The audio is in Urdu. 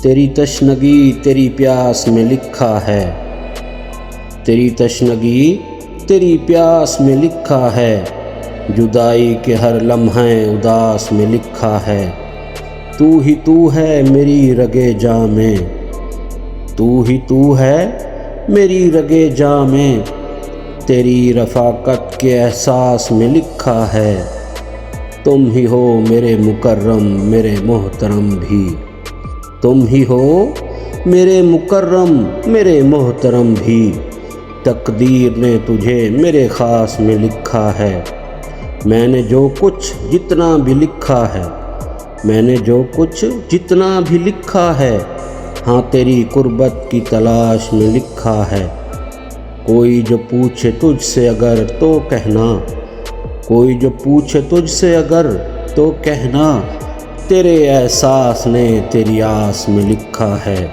تیری تشنگی تیری پیاس میں لکھا ہے، تیری تشنگی تیری پیاس میں لکھا ہے، جدائی کے ہر لمحے اداس میں لکھا ہے۔ تو ہے میری رگے جاں میں، تو ہے میری رگے جاں میں، تیری رفاقت کے احساس میں لکھا ہے۔ تم ہی ہو میرے مکرم میرے محترم بھی، تم ہی ہو میرے مکرم میرے محترم بھی، تقدیر نے تجھے میرے خاص میں لکھا ہے۔ میں نے جو کچھ جتنا بھی لکھا ہے، میں نے جو کچھ جتنا بھی لکھا ہے، ہاں تیری قربت کی تلاش میں لکھا ہے۔ کوئی جو پوچھے تجھ سے اگر تو کہنا، کوئی جو پوچھے تجھ سے اگر تو کہنا، تیرے احساس نے تیری آس میں لکھا ہے۔